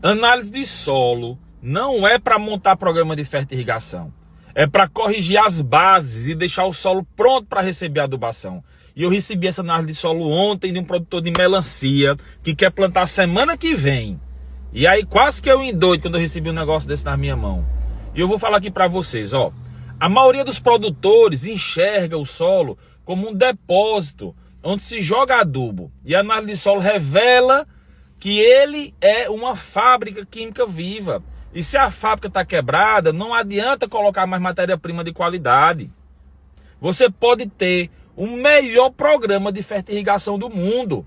Análise de solo não é para montar programa de fertirrigação. É para corrigir as bases e deixar o solo pronto para receber a adubação. E eu recebi essa análise de solo ontem de um produtor de melancia que quer plantar semana que vem. E aí quase que eu endoido quando eu recebi um negócio desse na minha mão. E eu vou falar aqui para vocês, ó. A maioria dos produtores enxerga o solo como um depósito onde se joga adubo. E a análise de solo revela que ele é uma fábrica química viva. E se a fábrica está quebrada, não adianta colocar mais matéria-prima de qualidade. Você pode ter o melhor programa de fertirrigação do mundo.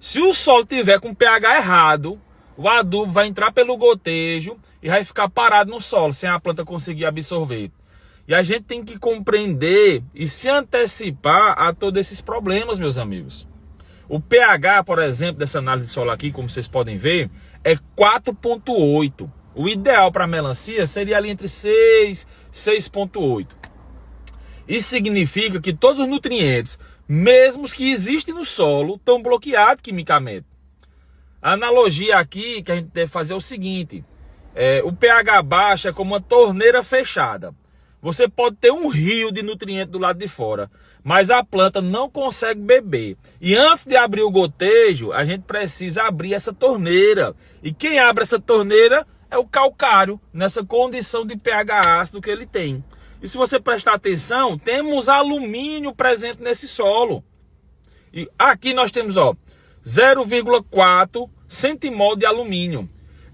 Se o solo tiver com pH errado, o adubo vai entrar pelo gotejo e vai ficar parado no solo, sem a planta conseguir absorver. E a gente tem que compreender e se antecipar a todos esses problemas, meus amigos. O pH, por exemplo, dessa análise de solo aqui, como vocês podem ver, é 4,8. O ideal para melancia seria ali entre 6 e 6,8. Isso significa que todos os nutrientes, mesmo os que existem no solo, estão bloqueados quimicamente. A analogia aqui que a gente deve fazer é o seguinte. O pH baixo é como uma torneira fechada. Você pode ter um rio de nutrientes do lado de fora, mas a planta não consegue beber. E antes de abrir o gotejo, a gente precisa abrir essa torneira. E quem abre essa torneira é o calcário, nessa condição de pH ácido que ele tem. E se você prestar atenção, temos alumínio presente nesse solo. E aqui nós temos 0,4 centimol de alumínio.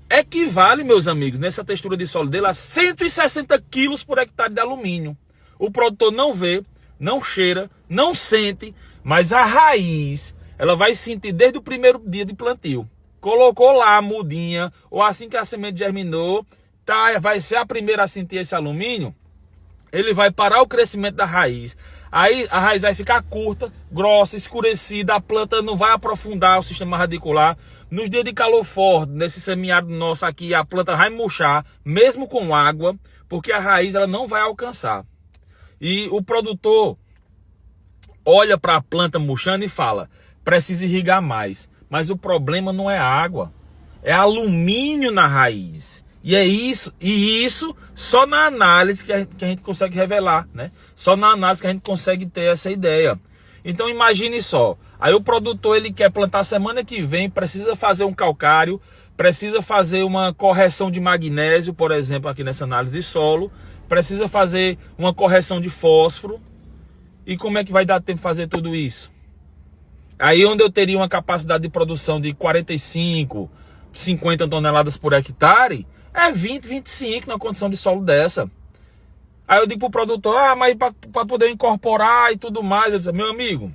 Equivale, meus amigos, nessa textura de solo dele a 160 quilos por hectare de alumínio. O produtor não vê, não cheira, não sente, mas a raiz, ela vai sentir desde o primeiro dia de plantio. Colocou lá a mudinha, ou assim que a semente germinou, vai ser a primeira a sentir esse alumínio, ele vai parar o crescimento da raiz. Aí a raiz vai ficar curta, grossa, escurecida, a planta não vai aprofundar o sistema radicular. Nos dias de calor forte, nesse semiárido nosso aqui, a planta vai murchar, mesmo com água, porque a raiz ela não vai alcançar. E o produtor olha para a planta murchando e fala, precisa irrigar mais. Mas o problema não é água, é alumínio na raiz. E isso só na análise que a gente consegue revelar, né? Só na análise que a gente consegue ter essa ideia. Então imagine só, aí o produtor ele quer plantar semana que vem, precisa fazer um calcário, precisa fazer uma correção de magnésio, por exemplo, aqui nessa análise de solo, precisa fazer uma correção de fósforo. E como é que vai dar tempo de fazer tudo isso? Aí onde eu teria uma capacidade de produção de 45, 50 toneladas por hectare, é 20, 25 na condição de solo dessa. Aí eu digo pro produtor, mas para poder incorporar e tudo mais, eu disse, meu amigo,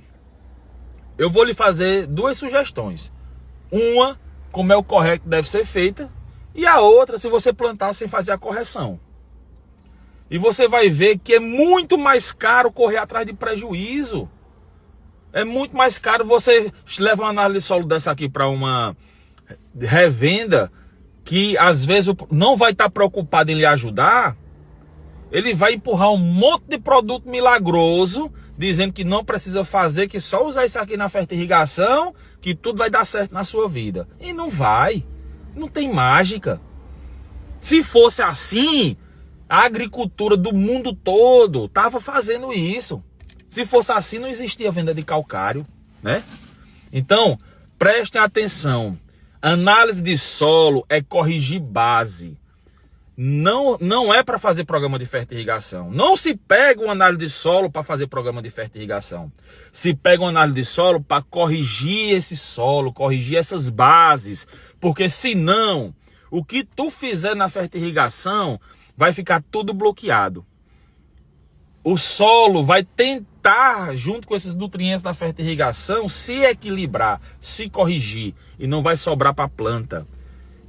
eu vou lhe fazer duas sugestões. Uma, como é o correto que deve ser feita, e a outra, se você plantar sem fazer a correção. E você vai ver que é muito mais caro correr atrás de prejuízo. É muito mais caro você levar uma análise de solo dessa aqui para uma revenda, que às vezes não vai estar preocupado em lhe ajudar. Ele vai empurrar um monte de produto milagroso, dizendo que não precisa fazer, que só usar isso aqui na fertirrigação, que tudo vai dar certo na sua vida. E não vai. Não tem mágica. Se fosse assim, a agricultura do mundo todo estava fazendo isso. Se fosse assim, não existia venda de calcário, né? Então, prestem atenção. Análise de solo é corrigir base. Não é para fazer programa de fertirrigação. Não se pega uma análise de solo para fazer programa de fertirrigação. Se pega uma análise de solo para corrigir esse solo, corrigir essas bases. Porque senão, o que tu fizer na fertirrigação vai ficar tudo bloqueado. O solo vai tentar, junto com esses nutrientes da fertirrigação, se equilibrar, se corrigir. E não vai sobrar para a planta.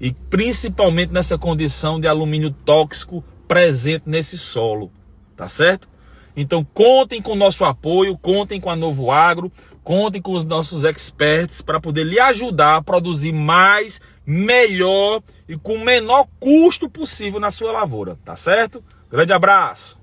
E principalmente nessa condição de alumínio tóxico presente nesse solo. Tá certo? Então contem com o nosso apoio, contem com a Novo Agro, contem com os nossos experts para poder lhe ajudar a produzir mais, melhor e com o menor custo possível na sua lavoura. Tá certo? Grande abraço!